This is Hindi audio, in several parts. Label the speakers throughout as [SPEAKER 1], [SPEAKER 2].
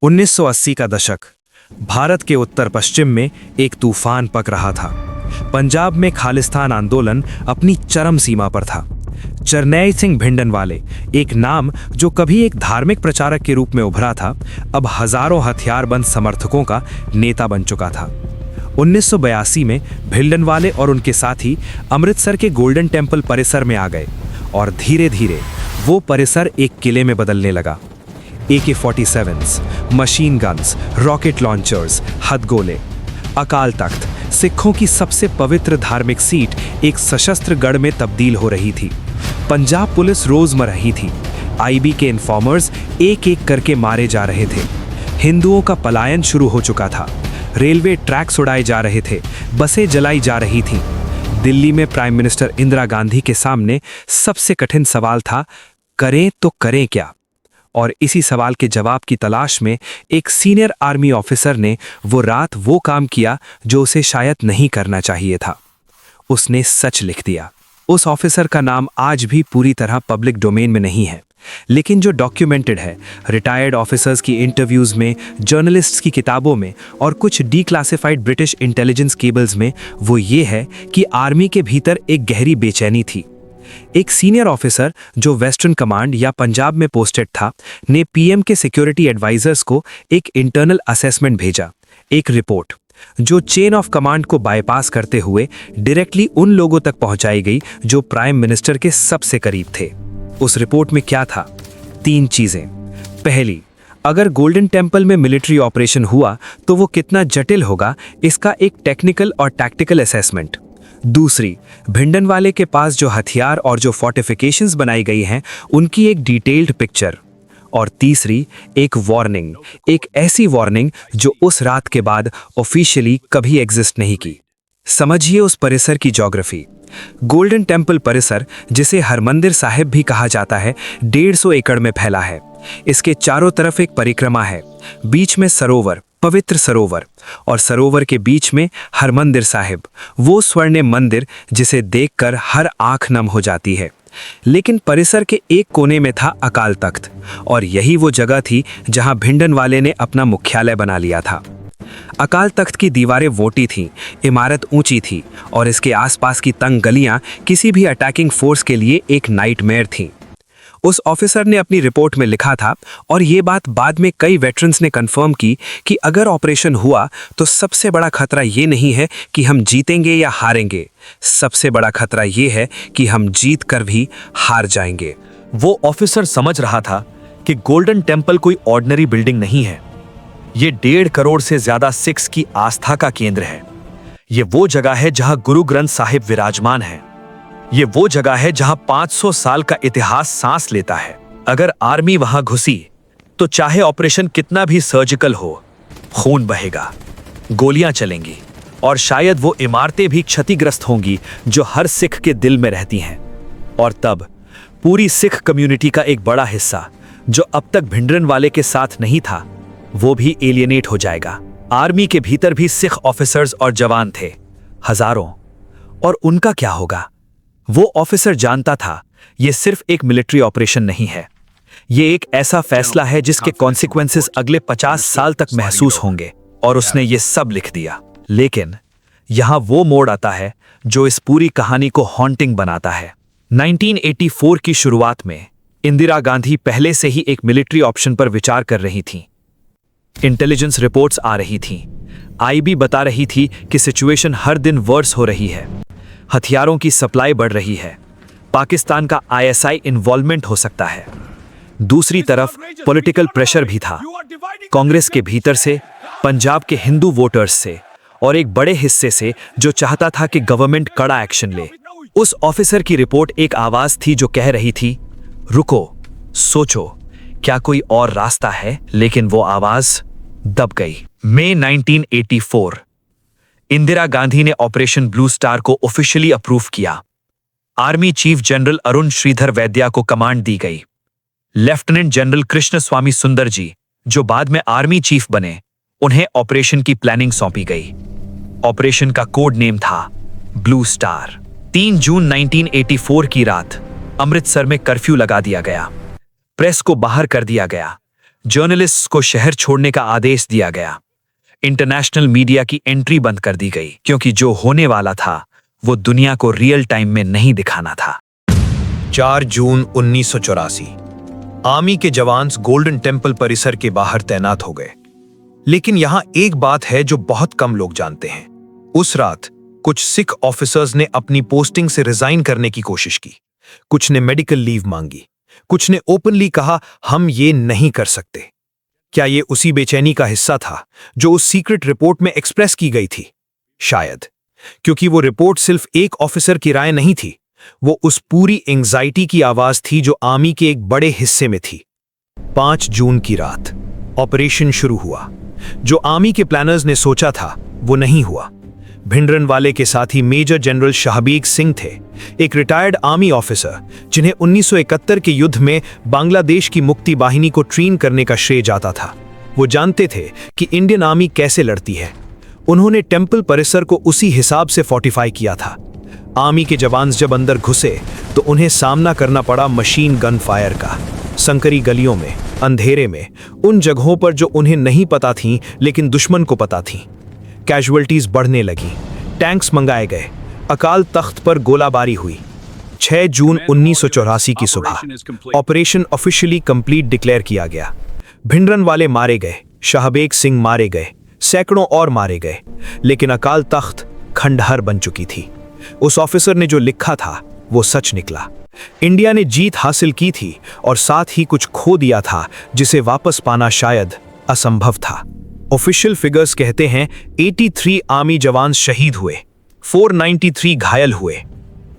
[SPEAKER 1] 1980 का दशक भारत के उत्तर पश्चिम में एक तूफान पक रहा था। पंजाब में खालिस्तान आंदोलन अपनी चरम सीमा पर था। जरनैल सिंह भिंडरनवाले, एक नाम जो कभी एक धार्मिक प्रचारक के रूप में उभरा था, अब हजारों हथियारबंद समर्थकों का नेता बन चुका था। 1982 में भिंडरनवाले और उनके साथी अमृतसर के गोल्डन टेम्पल परिसर में आ गए और धीरे धीरे वो परिसर एक किले में बदलने लगा। AK-47s, machine guns, rocket launchers, हथगोले। अकाल तख्त, सिखों की सबसे पवित्र धार्मिक सीट, एक सशस्त्र गढ़ में तब्दील हो रही थी। पंजाब पुलिस रोज मर रही थी। IB के इन्फॉर्मर्स एक एक करके मारे जा रहे थे। हिंदुओं का पलायन शुरू हो चुका था। रेलवे ट्रैक्स उड़ाए जा रहे थे, बसें जलाई जा रही थीं। दिल्ली में प्राइम मिनिस्टर इंदिरा गांधी के सामने सबसे कठिन सवाल था, करें तो करें क्या? और इसी सवाल के जवाब की तलाश में एक सीनियर आर्मी ऑफिसर ने वो रात वो काम किया जो उसे शायद नहीं करना चाहिए था। उसने सच लिख दिया। उस ऑफिसर का नाम आज भी पूरी तरह पब्लिक डोमेन में नहीं है, लेकिन जो डॉक्यूमेंटेड है रिटायर्ड ऑफिसर्स की इंटरव्यूज में, जर्नलिस्ट्स की किताबों में और कुछ डीक्लासिफाइड ब्रिटिश इंटेलिजेंस केबल्स में, वो ये है कि आर्मी के भीतर एक गहरी बेचैनी थी। एक सीनियर ऑफिसर जो वेस्टर्न कमांड या पंजाब में पोस्टेड था, ने PM के सिक्योरिटी एडवाइजर्स को एक इंटरनल असेसमेंट भेजा, एक रिपोर्ट जो चेन ऑफ कमांड को बाईपास करते हुए डायरेक्टली उन लोगों तक पहुंचाई गई जो प्राइम मिनिस्टर के सबसे करीब थे। उस रिपोर्ट में क्या था? 3 चीजें। पहली, अगर गोल्डन टेम्पल में मिलिट्री ऑपरेशन हुआ तो वो कितना जटिल होगा, इसका एक टेक्निकल और टैक्टिकल असेसमेंट। दूसरी, भिंडरनवाले के पास जो हथियार और जो फोर्टिफिकेशंस बनाई गई हैं, उनकी एक डिटेल्ड पिक्चर। और तीसरी, एक वार्निंग, एक ऐसी वार्निंग जो उस रात के बाद ऑफिशियली कभी एग्जिस्ट नहीं की। समझिए उस परिसर की ज्योग्राफी। गोल्डन टेम्पल परिसर, जिसे हरमंदिर साहिब भी कहा जाता है, 150 एकड़ में फैला है। इसके चारों तरफ एक परिक्रमा है, बीच में सरोवर, पवित्र सरोवर, और सरोवर के बीच में हरमंदिर साहिब, वो स्वर्णिम मंदिर जिसे देखकर हर आंख नम हो जाती है। लेकिन परिसर के एक कोने में था अकाल तख्त, और यही वो जगह थी जहां भिंडरनवाले ने अपना मुख्यालय बना लिया था। अकाल तख्त की दीवारें मोटी थीं, इमारत ऊंची थी, और इसके आसपास की तंग गलियां किसी भी अटैकिंग फोर्स के लिए एक नाइटमेयर थीं। उस ऑफिसर ने अपनी रिपोर्ट में लिखा था, और ये बात बाद में कई वेटरन्स ने कंफर्म की, कि अगर ऑपरेशन हुआ तो सबसे बड़ा खतरा ये नहीं है कि हम जीतेंगे या हारेंगे, सबसे बड़ा खतरा ये है कि हम जीत कर भी हार जाएंगे।
[SPEAKER 2] वो ऑफिसर समझ रहा था कि गोल्डन टेम्पल कोई ऑर्डिनरी बिल्डिंग नहीं है। ये 1.5 करोड़ से ज्यादा सिख्स की आस्था का केंद्र है। ये वो जगह है जहां गुरु ग्रंथ साहिब विराजमान है। ये वो जगह है जहां 500 साल का इतिहास सांस लेता है। अगर आर्मी वहां घुसी तो चाहे ऑपरेशन कितना भी सर्जिकल हो, खून बहेगा, गोलियां चलेंगी, और शायद वो इमारतें भी क्षतिग्रस्त होंगी जो हर सिख के दिल में रहती हैं। और तब पूरी सिख कम्युनिटी का एक बड़ा हिस्सा जो अब तक भिंडरनवाले के साथ नहीं था, वो भी एलियनेट हो जाएगा। आर्मी के भीतर भी सिख ऑफिसर्स और जवान थे, हजारों, और उनका क्या होगा? वो ऑफिसर जानता था ये सिर्फ एक मिलिट्री ऑपरेशन नहीं है, ये एक ऐसा फैसला है जिसके कॉन्सिक्वेंसेस अगले 50 साल तक महसूस होंगे, और उसने ये सब लिख दिया। लेकिन यहां वो मोड़ आता है जो इस पूरी कहानी को हॉन्टिंग बनाता है। 1984 की शुरुआत में इंदिरा गांधी पहले से ही एक मिलिट्री ऑप्शन पर विचार कर रही थीं। इंटेलिजेंस रिपोर्ट्स आ रही थीं, IB बता रही थी कि सिचुएशन हर दिन वर्स हो रही है, हथियारों की सप्लाई बढ़ रही है, पाकिस्तान का ISI इन्वॉल्वमेंट हो सकता है। दूसरी तरफ पॉलिटिकल प्रेशर भी था, कांग्रेस के भीतर से, पंजाब के हिंदू वोटर्स से, और एक बड़े हिस्से से जो चाहता था कि गवर्नमेंट कड़ा एक्शन ले। उस ऑफिसर की रिपोर्ट एक आवाज थी जो कह रही थी, रुको, सोचो, क्या कोई और रास्ता है? लेकिन वो आवाज दब गई। मई 1984, इंदिरा गांधी ने ऑपरेशन ब्लू स्टार को ऑफिशियली अप्रूव किया। Army chief general Arun Shridhar Vaidya को कमांड दी गई। लेफ्टिनेंट जनरल कृष्ण स्वामी सुंदर जी, जो बाद में आर्मी चीफ बने, उन्हें ऑपरेशन की प्लानिंग सौंपी गई। ऑपरेशन का कोड नेम था ब्लू स्टार। 3 जून 1984 की रात अमृतसर में कर्फ्यू लगा दिया गया। प्रेस को बाहर कर दिया गया। जर्नलिस्ट्स को शहर छोड़ने का आदेश दिया गया। इंटरनेशनल मीडिया की एंट्री बंद कर दी गई क्योंकि जो होने वाला था वो दुनिया को रियल टाइम में नहीं दिखाना था।
[SPEAKER 3] 4 जून 1984 आर्मी के जवान गोल्डन टेम्पल परिसर के बाहर तैनात हो गए। लेकिन यहां एक बात है जो बहुत कम लोग जानते हैं। उस रात कुछ सिख ऑफिसर्स ने अपनी पोस्टिंग से रिजाइन करने की कोशिश की। कुछ ने मेडिकल लीव मांगी, कुछ ने ओपनली कहा हम ये नहीं कर सकते। क्या ये उसी बेचैनी का हिस्सा था जो उस सीक्रेट रिपोर्ट में एक्सप्रेस की गई थी? शायद, क्योंकि वो रिपोर्ट सिर्फ एक ऑफिसर की राय नहीं थी, वो उस पूरी एंजाइटी की आवाज थी जो आर्मी के एक बड़े हिस्से में थी। 5 जून की रात ऑपरेशन शुरू हुआ। जो आर्मी के प्लानर्स ने सोचा था वो नहीं हुआ। भिंडरनवाले के साथी मेजर जनरल शहबीग सिंह थे, एक रिटायर्ड आर्मी ऑफिसर जिन्हें 1971 के युद्ध में बांग्लादेश की मुक्ति बाहिनी को ट्रेन करने का श्रेय जाता था। वो जानते थे कि इंडियन आर्मी कैसे लड़ती है। उन्होंने टेम्पल परिसर को उसी हिसाब से फोर्टिफाई किया था। आर्मी के जवान जब अंदर घुसे तो उन्हें सामना करना पड़ा मशीन गन फायर का। संकरी गलियों में, अंधेरे में, उन जगहों पर जो उन्हें नहीं पता थीं लेकिन दुश्मन को पता थीं। कैजुअल्टीज बढ़ने लगी, टैंक्स मंगाए गए, अकाल तख्त पर गोलाबारी हुई। 6 जून 1984 की सुबह ऑपरेशन ऑफिशियली कंप्लीट डिक्लेयर किया गया। भिंडरनवाले मारे गए, शहबीग सिंह मारे गए, सैकड़ों और मारे गए, लेकिन अकाल तख्त खंडहर बन चुकी थी। उस ऑफिसर ने जो लिखा था वो सच निकला। इंडिया ने जीत हासिल की थी और साथ ही कुछ खो दिया था जिसे वापस पाना शायद असंभव था। ऑफिशियल फिगर्स कहते हैं 83 आर्मी जवान शहीद हुए, 493 घायल हुए।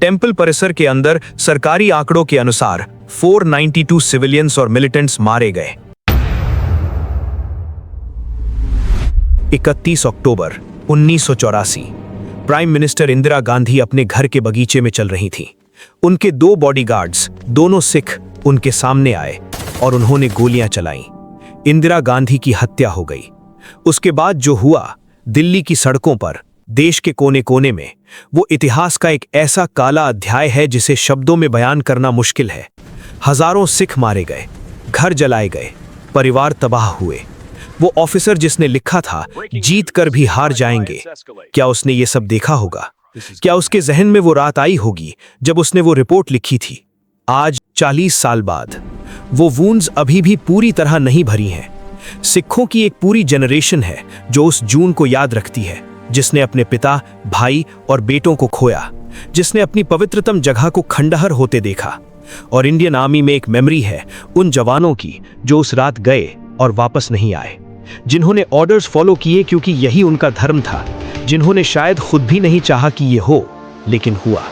[SPEAKER 3] टेम्पल परिसर के अंदर सरकारी आंकड़ों के अनुसार 492 सिविलियंस और मिलिटेंट्स मारे गए। 31 अक्टूबर 1984 प्राइम मिनिस्टर इंदिरा गांधी अपने घर के बगीचे में चल रही थीं। उनके 2 बॉडीगार्ड्स, दोनों सिख, उनके सामने आए और उन्होंने गोलियां चलाईं। इंदिरा गांधी की हत्या हो गई। उसके बाद जो हुआ दिल्ली की सड़कों पर, देश के कोने कोने में, वो इतिहास का एक ऐसा काला अध्याय है जिसे शब्दों में बयान करना मुश्किल है। हजारों सिख मारे गए, घर जलाए गए, परिवार तबाह हुए। वो ऑफिसर जिसने लिखा था जीत कर भी हार जाएंगे, क्या उसने ये सब देखा होगा? क्या उसके जहन में वो रात आई होगी जब उसने वो रिपोर्ट लिखी थी? आज 40 साल बाद वो वूंड्स अभी भी पूरी तरह नहीं भरी हैं। सिखों की एक पूरी जनरेशन है जो उस जून को याद रखती है, जिसने अपने पिता, भाई और बेटों को खोया, जिसने अपनी पवित्रतम जगह को खंडहर होते देखा। और इंडियन आर्मी में एक मेमोरी है उन जवानों की जो उस रात गए और वापस नहीं आए, जिन्होंने ऑर्डर्स फॉलो किए क्योंकि यही उनका धर्म था, जिन्होंने शायद खुद भी नहीं चाहा कि ये हो, लेकिन हुआ।